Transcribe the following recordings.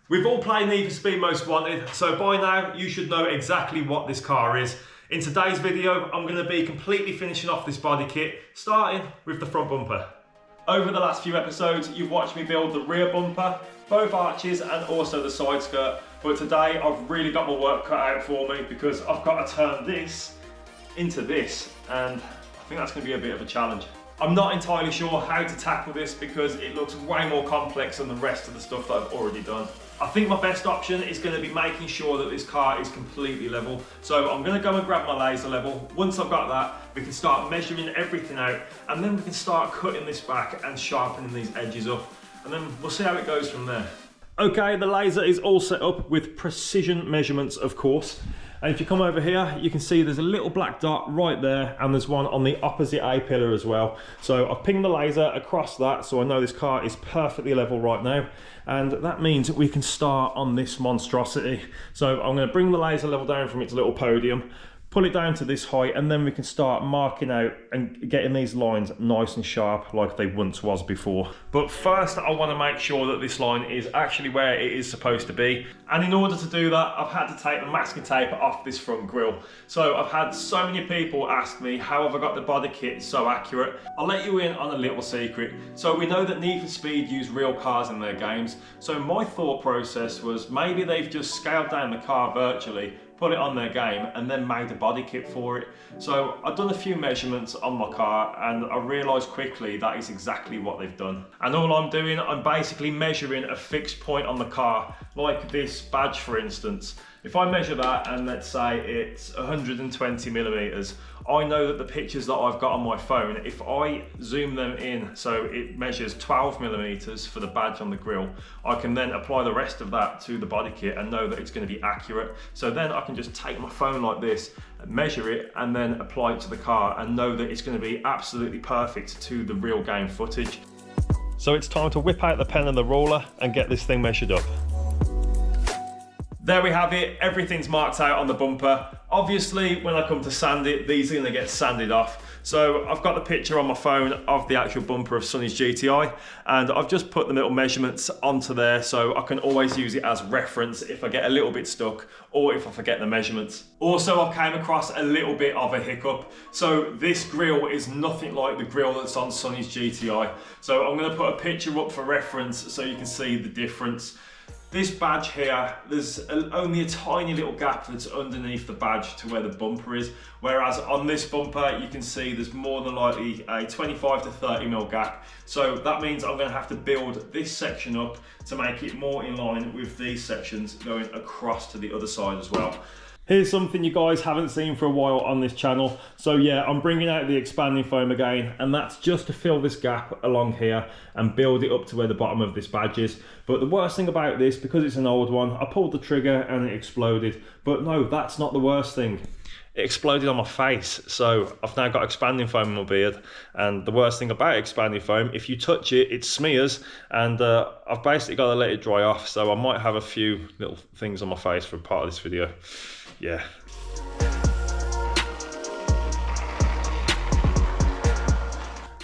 We've all played Need for Speed Most Wanted, so by now you should know exactly what this car is. In today's video, I'm going to be completely finishing off this body kit, starting with the front bumper. Over the last few episodes, you've watched me build the rear bumper, both arches and also the side skirt, but today I've really got my work cut out for me because I've got to turn this into this, and I think that's going to be a bit of a challenge. I'm not entirely sure how to tackle this because it looks way more complex than the rest of the stuff that I've already done. I think my best option is going to be making sure that this car is completely level. So I'm going to go and grab my laser level. Once I've got that, we can start measuring everything out, and then we can start cutting this back and sharpening these edges up, and then we'll see how it goes from there. Okay, the laser is all set up with precision measurements, of course. And if you come over here, you can see there's a little black dot right there, and there's one on the opposite A-pillar as well. So I've pinged the laser across that, so I know this car is perfectly level right now. And that means we can start on this monstrosity. So I'm going to bring the laser level down from its little podium, pull it down to this height, and then we can start marking out and getting these lines nice and sharp like they once was before. But first I want to make sure that this line is actually where it is supposed to be, and in order to do that I've had to take the masking tape off this front grille. So I've had so many people ask me how have I got the body kit so accurate. I'll let you in on a little secret. So we know that Need for Speed use real cars in their games, so my thought process was maybe they've just scaled down the car virtually, put it on their game, and then made a body kit for it. So I've done a few measurements on my car, and I realised quickly that is exactly what they've done. And all I'm doing, I'm basically measuring a fixed point on the car, like this badge for instance. If I measure that and let's say it's 120 millimeters, I know that the pictures that I've got on my phone, if I zoom them in so it measures 12 millimeters for the badge on the grille, I can then apply the rest of that to the body kit and know that it's going to be accurate. So then I can just take my phone like this, measure it, and then apply it to the car and know that it's going to be absolutely perfect to the real game footage. So it's time to whip out the pen and the ruler and get this thing measured up. There we have it, everything's marked out on the bumper. Obviously, when I come to sand it, these are gonna get sanded off. So I've got the picture on my phone of the actual bumper of SONNY'S GTi, and I've just put the little measurements onto there so I can always use it as reference if I get a little bit stuck or if I forget the measurements. Also, I came across a little bit of a hiccup. So this grille is nothing like the grille that's on SONNY'S GTi. So I'm gonna put a picture up for reference so you can see the difference. This badge here, there's only a tiny little gap that's underneath the badge to where the bumper is, whereas on this bumper you can see there's more than likely a 25 to 30 mil gap. So that means I'm going to have to build this section up to make it more in line with these sections going across to the other side as well. Here's something you guys haven't seen for a while on this channel. So yeah, I'm bringing out the expanding foam again, and that's just to fill this gap along here and build it up to where the bottom of this badge is. But the worst thing about this, because it's an old one, I pulled the trigger and it exploded. But no, that's not the worst thing. It exploded on my face, so I've now got expanding foam in my beard. And the worst thing about expanding foam, if you touch it, it smears, and I've basically got to let it dry off. So I might have a few little things on my face for part of this video. Yeah.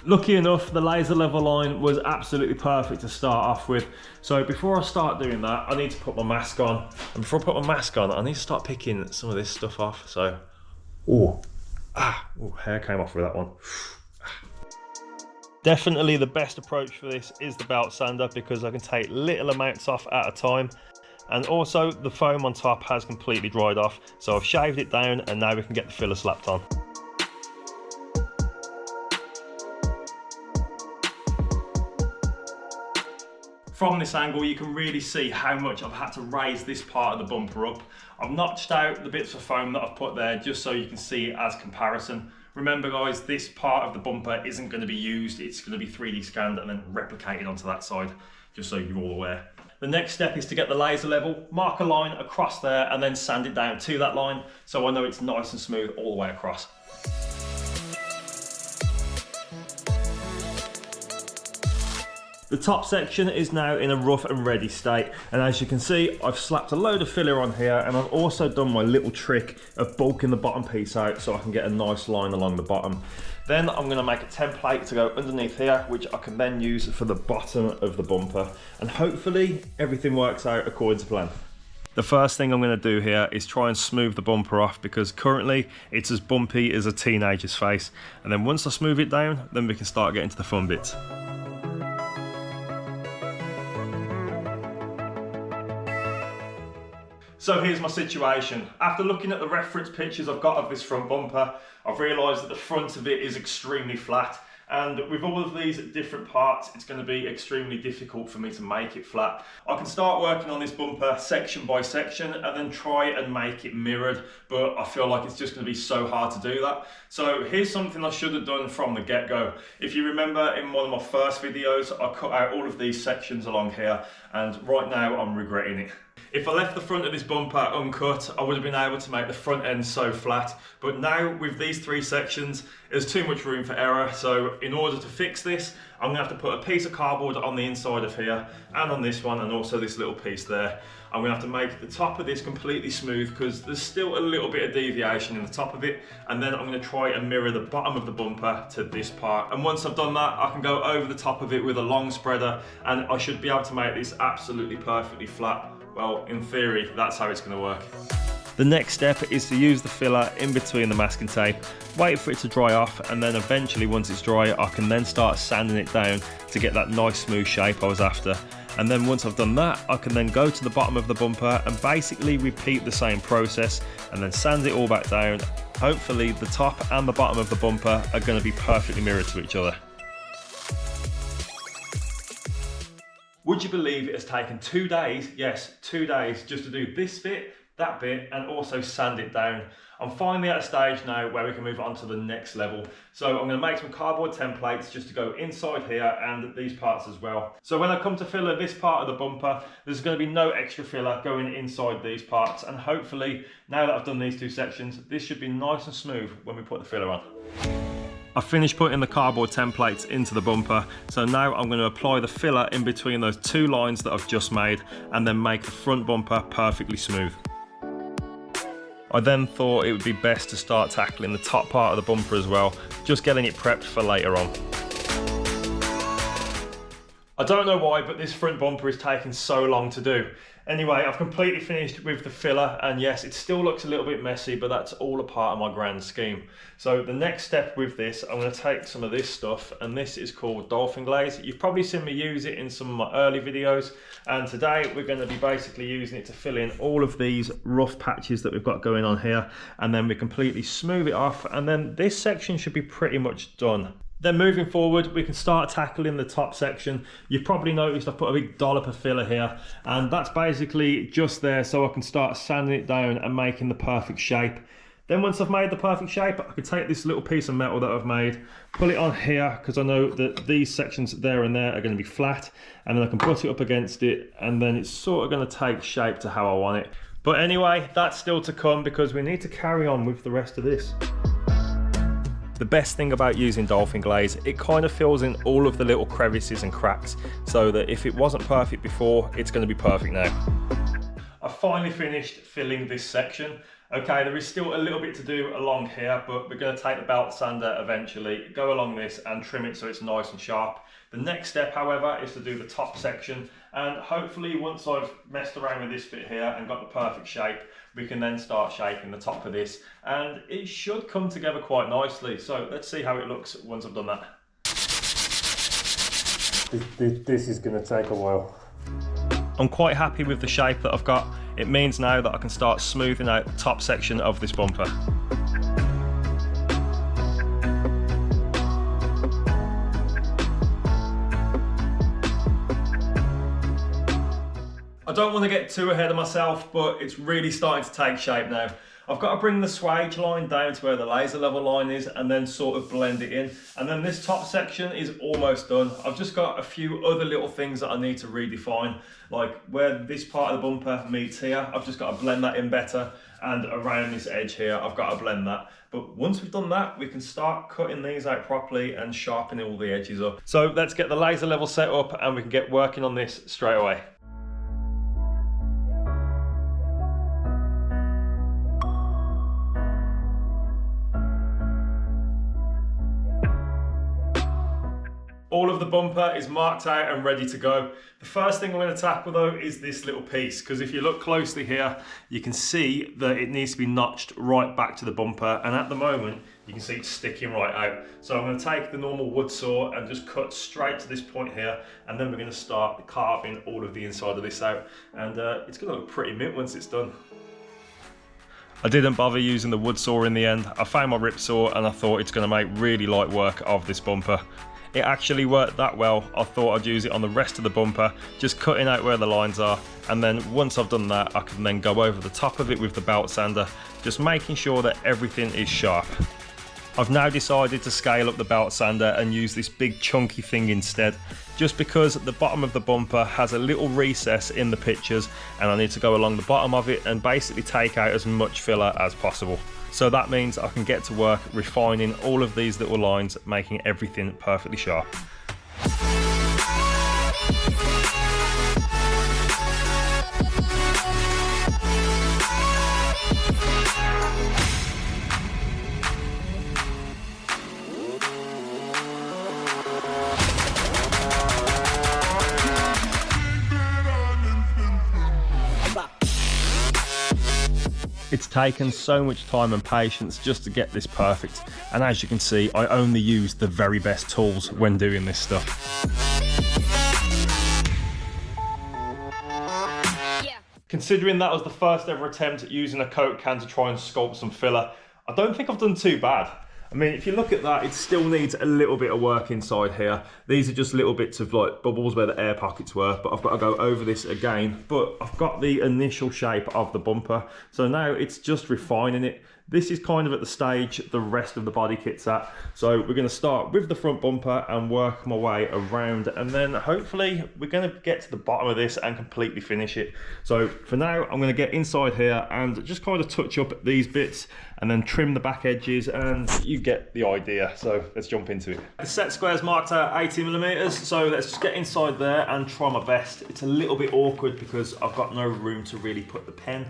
Lucky enough, the laser level line was absolutely perfect to start off with. So before I start doing that, I need to put my mask on. And before I put my mask on, I need to start picking some of this stuff off. So, hair came off with that one. Definitely the best approach for this is the belt sander because I can take little amounts off at a time. And also the foam on top has completely dried off, so I've shaved it down and now we can get the filler slapped on. From this angle you can really see how much I've had to raise this part of the bumper up. I've notched out the bits of foam that I've put there just so you can see it as comparison. Remember guys, this part of the bumper isn't going to be used, it's going to be 3D scanned and then replicated onto that side, just so you're all aware. The next step is to get the laser level, mark a line across there and then sand it down to that line so I know it's nice and smooth all the way across. The top section is now in a rough and ready state, and as you can see I've slapped a load of filler on here, and I've also done my little trick of bulking the bottom piece out so I can get a nice line along the bottom. Then I'm going to make a template to go underneath here, which I can then use for the bottom of the bumper, and hopefully everything works out according to plan. The first thing I'm going to do here is try and smooth the bumper off, because currently it's as bumpy as a teenager's face, and then once I smooth it down, then we can start getting to the fun bits. So here's my situation. After looking at the reference pictures I've got of this front bumper, I've realised that the front of it is extremely flat, and with all of these different parts, it's going to be extremely difficult for me to make it flat. I can start working on this bumper section by section and then try and make it mirrored, but I feel like it's just going to be so hard to do that. So here's something I should have done from the get-go. If you remember in one of my first videos, I cut out all of these sections along here, and right now I'm regretting it. If I left the front of this bumper uncut, I would have been able to make the front end so flat. But now with these 3 sections, there's too much room for error. So in order to fix this, I'm gonna have to put a piece of cardboard on the inside of here and on this one, and also this little piece there. I'm gonna have to make the top of this completely smooth because there's still a little bit of deviation in the top of it. And then I'm gonna try and mirror the bottom of the bumper to this part. And once I've done that, I can go over the top of it with a long spreader, and I should be able to make this absolutely perfectly flat. Well, in theory, that's how it's going to work. The next step is to use the filler in between the masking tape, wait for it to dry off, and then eventually once it's dry, I can then start sanding it down to get that nice smooth shape I was after. And then once I've done that, I can then go to the bottom of the bumper and basically repeat the same process and then sand it all back down. Hopefully the top and the bottom of the bumper are going to be perfectly mirrored to each other. Would you believe it has taken 2 days, yes, 2 days, just to do this bit, that bit, and also sand it down. I'm finally at a stage now where we can move on to the next level. So I'm going to make some cardboard templates just to go inside here and these parts as well. So when I come to filler this part of the bumper, there's going to be no extra filler going inside these parts, and hopefully now that I've done these 2 sections, this should be nice and smooth when we put the filler on. I've finished putting the cardboard templates into the bumper, so now I'm going to apply the filler in between those 2 lines that I've just made and then make the front bumper perfectly smooth. I then thought it would be best to start tackling the top part of the bumper as well, just getting it prepped for later on. I don't know why, but this front bumper is taking so long to do. Anyway, I've completely finished with the filler, and yes, it still looks a little bit messy, but that's all a part of my grand scheme. So the next step with this, I'm going to take some of this stuff, and this is called dolphin glaze. You've probably seen me use it in some of my early videos, and today we're going to be basically using it to fill in all of these rough patches that we've got going on here, and then we completely smooth it off, and then this section should be pretty much done. Then moving forward, we can start tackling the top section. You've probably noticed I've put a big dollop of filler here, and that's basically just there so I can start sanding it down and making the perfect shape. Then once I've made the perfect shape, I can take this little piece of metal that I've made, pull it on here, because I know that these sections there and there are going to be flat, and then I can butt it up against it, and then it's sort of going to take shape to how I want it. But anyway, that's still to come because we need to carry on with the rest of this. The best thing about using dolphin glaze, it kind of fills in all of the little crevices and cracks, so that if it wasn't perfect before, it's going to be perfect now. I've finally finished filling this section. Okay, there is still a little bit to do along here, but we're going to take the belt sander eventually, go along this and trim it so it's nice and sharp. The next step, however, is to do the top section, and hopefully once I've messed around with this bit here and got the perfect shape, we can then start shaping the top of this, and it should come together quite nicely. So let's see how it looks once I've done that. This is going to take a while. I'm quite happy with the shape that I've got. It means now that I can start smoothing out the top section of this bumper. I don't want to get too ahead of myself, but it's really starting to take shape now. I've got to bring the swage line down to where the laser level line is and then sort of blend it in. And then this top section is almost done. I've just got a few other little things that I need to redefine, like where this part of the bumper meets here. I've just got to blend that in better, and around this edge here, I've got to blend that. But once we've done that, we can start cutting these out properly and sharpening all the edges up. So let's get the laser level set up and we can get working on this straight away. All of the bumper is marked out and ready to go. The first thing I'm going to tackle though is this little piece, because if you look closely here, you can see that it needs to be notched right back to the bumper, and at the moment you can see it's sticking right out. So I'm going to take the normal wood saw and just cut straight to this point here, and then we're going to start carving all of the inside of this out, and it's going to look pretty mint once it's done. I didn't bother using the wood saw in the end. I found my rip saw and I thought it's going to make really light work of this bumper. It actually worked that well, I thought I'd use it on the rest of the bumper, just cutting out where the lines are, and then once I've done that I can then go over the top of it with the belt sander, just making sure that everything is sharp. I've now decided to scale up the belt sander and use this big chunky thing instead, just because the bottom of the bumper has a little recess in the pictures and I need to go along the bottom of it and basically take out as much filler as possible. So that means I can get to work refining all of these little lines, making everything perfectly sharp. It's taken so much time and patience just to get this perfect, and as you can see, I only use the very best tools when doing this stuff. Considering that was the first ever attempt at using a Coke can to try and sculpt some filler, I don't think I've done too bad. I mean, if you look at that, it still needs a little bit of work inside here. These are just little bits of like bubbles where the air pockets were, but I've got to go over this again. But I've got the initial shape of the bumper, so now it's just refining it. This is kind of at the stage the rest of the body kit's at. So we're going to start with the front bumper and work my way around, and then hopefully we're going to get to the bottom of this and completely finish it. So for now, I'm going to get inside here and just kind of touch up these bits and then trim the back edges, and you get the idea. So let's jump into it. The set square's marked at 80mm, so let's just get inside there and try my best. It's a little bit awkward because I've got no room to really put the pen,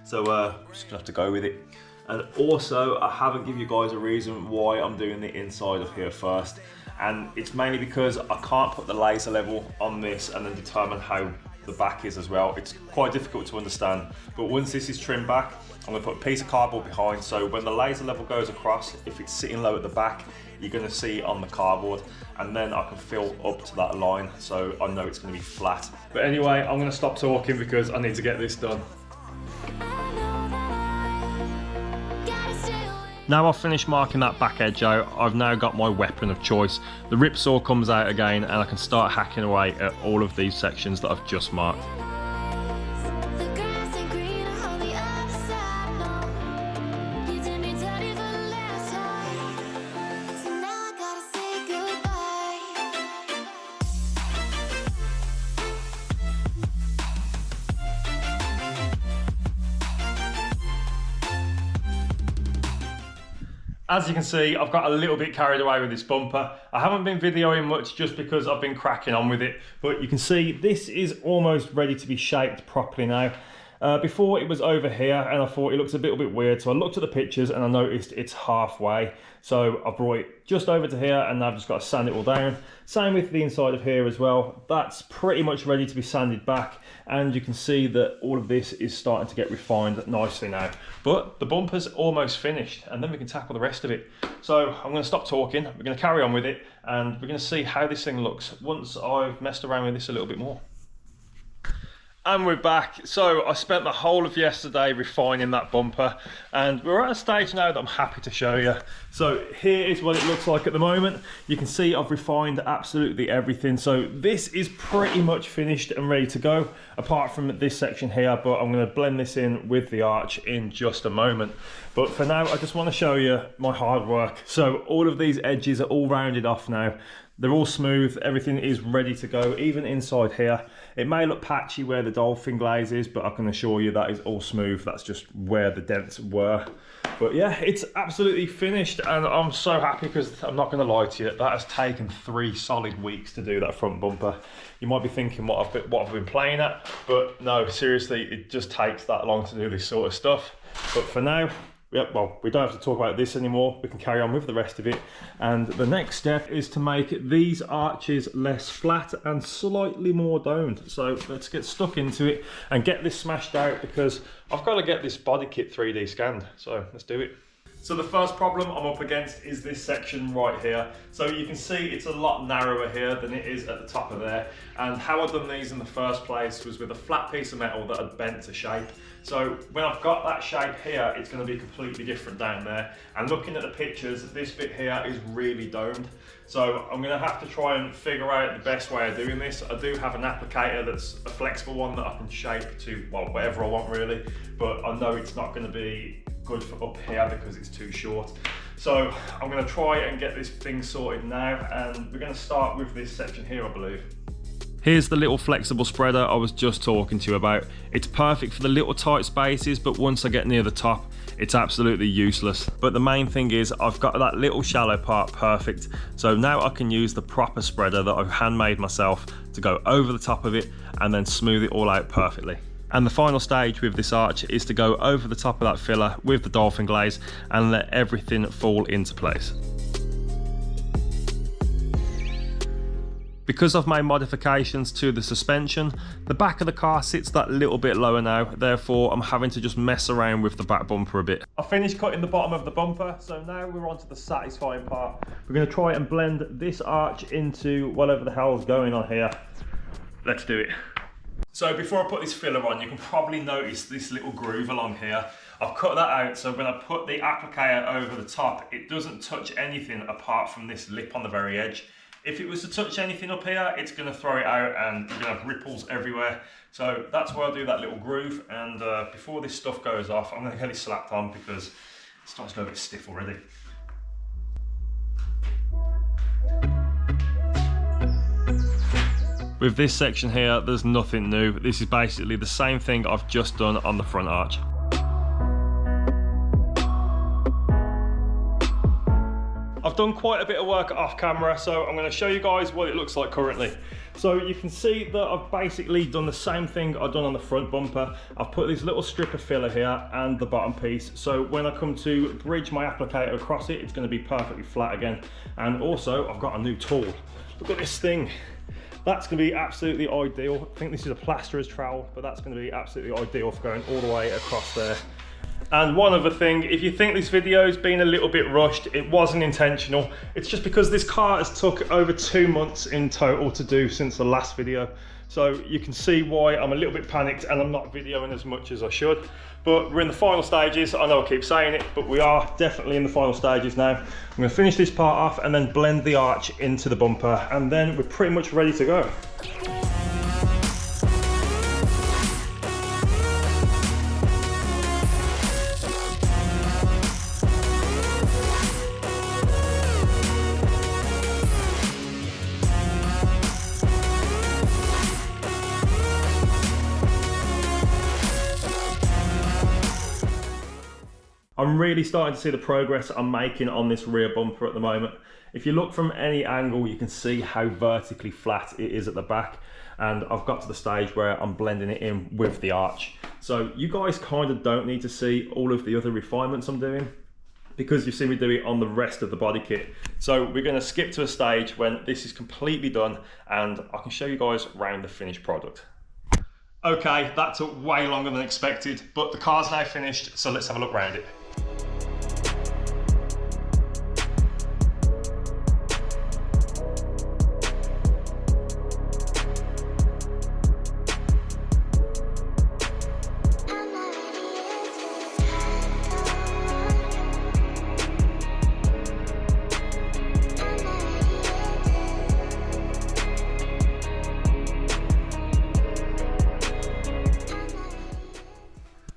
so I'm just gonna have to go with it. And also, I haven't given you guys a reason why I'm doing the inside of here first, and it's mainly because I can't put the laser level on this and then determine how the back is as well. It's quite difficult to understand, but once this is trimmed back, I'm going to put a piece of cardboard behind, so when the laser level goes across, if it's sitting low at the back, you're going to see on the cardboard, and then I can fill up to that line, so I know it's going to be flat. But anyway, I'm going to stop talking because I need to get this done. Now I've finished marking that back edge out, I've now got my weapon of choice. The rip saw comes out again and I can start hacking away at all of these sections that I've just marked. As you can see, I've got a little bit carried away with this bumper. I haven't been videoing much just because I've been cracking on with it, but you can see this is almost ready to be shaped properly now. Before it was over here and I thought it looks a little bit weird, so I looked at the pictures and I noticed it's halfway. So I brought it just over to here and I've just got to sand it all down. Same with the inside of here as well. That's pretty much ready to be sanded back, and you can see that all of this is starting to get refined nicely now. But the bumper's almost finished and then we can tackle the rest of it. So I'm going to stop talking, we're going to carry on with it, and we're going to see how this thing looks once I've messed around with this a little bit more. And we're back. So I spent the whole of yesterday refining that bumper, and we're at a stage now that I'm happy to show you. So here is what it looks like at the moment. You can see I've refined absolutely everything. So this is pretty much finished and ready to go, apart from this section here, but I'm going to blend this in with the arch in just a moment. But for now, I just want to show you my hard work. So all of these edges are all rounded off now. They're all smooth, everything is ready to go, even inside here. It may look patchy where the dolphin glaze is, but I can assure you that is all smooth. That's just where the dents were. But yeah, it's absolutely finished, and I'm so happy because I'm not going to lie to you, that has taken 3 solid weeks to do that front bumper. You might be thinking what I've been playing at, but no, seriously, it just takes that long to do this sort of stuff. But for now, well, we don't have to talk about this anymore. We can carry on with the rest of it. And the next step is to make these arches less flat and slightly more domed. So let's get stuck into it and get this smashed out, because I've got to get this body kit 3D scanned. So let's do it. So the first problem I'm up against is this section right here. So you can see it's a lot narrower here than it is at the top of there. And how I've done these in the first place was with a flat piece of metal that had bent to shape. So when I've got that shape here, it's going to be completely different down there. And looking at the pictures, this bit here is really domed. So I'm going to have to try and figure out the best way of doing this. I do have an applicator that's a flexible one that I can shape to, well, whatever I want really. But I know it's not going to be good for up here because it's too short. So I'm going to try and get this thing sorted now, and we're going to start with this section here, I believe. Here's the little flexible spreader I was just talking to you about. It's perfect for the little tight spaces, but once I get near the top, it's absolutely useless. But the main thing is I've got that little shallow part perfect. So now I can use the proper spreader that I've handmade myself to go over the top of it and then smooth it all out perfectly. And the final stage with this arch is to go over the top of that filler with the dolphin glaze and let everything fall into place. Because I've made modifications to the suspension, the back of the car sits that little bit lower now, therefore I'm having to just mess around with the back bumper a bit. I finished cutting the bottom of the bumper, so now we're on to the satisfying part. We're going to try and blend this arch into whatever the hell's going on here. Let's do it. So before I put this filler on, you can probably notice this little groove along here. I've cut that out, so when I put the applicator over the top, it doesn't touch anything apart from this lip on the very edge. If it was to touch anything up here, it's going to throw it out and you're going to have ripples everywhere. So that's where I do that little groove, and before this stuff goes off, I'm going to get it slapped on because it starts to go a bit stiff already. With this section here, there's nothing new. This is basically the same thing I've just done on the front arch. I've done quite a bit of work off camera, so I'm going to show you guys what it looks like currently. So you can see that I've basically done the same thing I've done on the front bumper. I've put this little strip of filler here and the bottom piece, so when I come to bridge my applicator across it, it's going to be perfectly flat again. And also I've got a new tool. Look at this thing. That's going to be absolutely ideal. I think this is a plasterer's trowel, but that's going to be absolutely ideal for going all the way across there. And one other thing, if you think this video's been a little bit rushed, it wasn't intentional. It's just because this car has took over 2 months in total to do since the last video. So you can see why I'm a little bit panicked and I'm not videoing as much as I should. But we're in the final stages. I know I keep saying it, but we are definitely in the final stages now. I'm going to finish this part off and then blend the arch into the bumper, and then we're pretty much ready to go. I'm really starting to see the progress I'm making on this rear bumper at the moment. If you look from any angle, you can see how vertically flat it is at the back, and I've got to the stage where I'm blending it in with the arch. So you guys kind of don't need to see all of the other refinements I'm doing, because you've seen me do it on the rest of the body kit. So we're going to skip to a stage when this is completely done and I can show you guys around the finished product. Okay, that took way longer than expected, but the car's now finished, so let's have a look around it.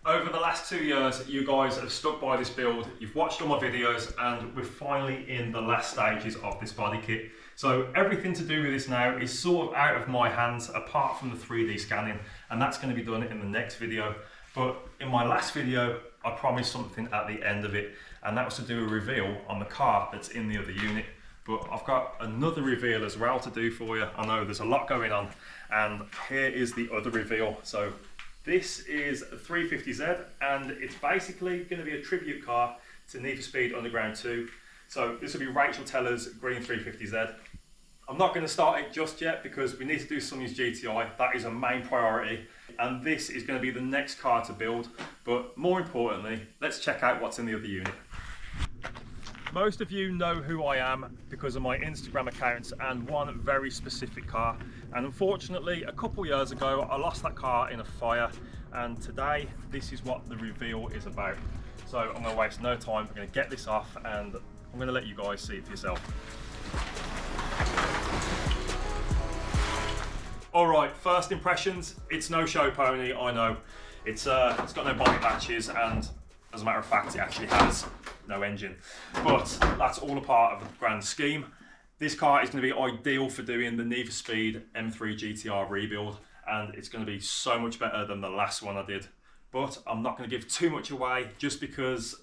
Over the last 2 years, you guys have stuck by this build, you've watched all my videos, and we're finally in the last stages of this body kit. So everything to do with this now is sort of out of my hands, apart from the 3D scanning, and that's going to be done in the next video. But in my last video, I promised something at the end of it, and that was to do a reveal on the car that's in the other unit. But I've got another reveal as well to do for you. I know there's a lot going on, and here is the other reveal. So This is a 350Z and it's basically going to be a tribute car to Need for Speed Underground 2. So this will be Rachel Teller's green 350Z. I'm not going to start it just yet because we need to do Sonny'S GTi. That is a main priority. And this is going to be the next car to build. But more importantly, let's check out what's in the other unit. Most of you know who I am because of my Instagram accounts and one very specific car. And unfortunately, a couple years ago, I lost that car in a fire. And today, this is what the reveal is about. So I'm going to waste no time. I'm going to get this off and I'm going to let you guys see it for yourself. All right, first impressions. It's no show pony, I know. It's got no body patches, and as a matter of fact, it actually has no engine. But that's all a part of the grand scheme. This car is going to be ideal for doing the Need for Speed M3 GTR rebuild, and it's going to be so much better than the last one I did. But I'm not going to give too much away, just because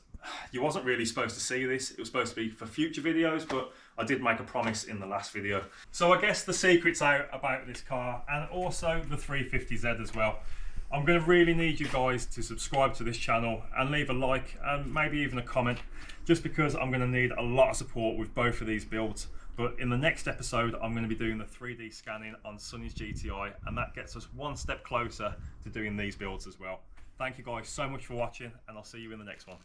you wasn't really supposed to see this. It was supposed to be for future videos, but I did make a promise in the last video. So I guess the secret's out about this car and also the 350Z as well. I'm going to really need you guys to subscribe to this channel and leave a like and maybe even a comment, just because I'm going to need a lot of support with both of these builds. But in the next episode, I'm going to be doing the 3D scanning on Sonny'S GTi, and that gets us one step closer to doing these builds as well. Thank you guys so much for watching, and I'll see you in the next one.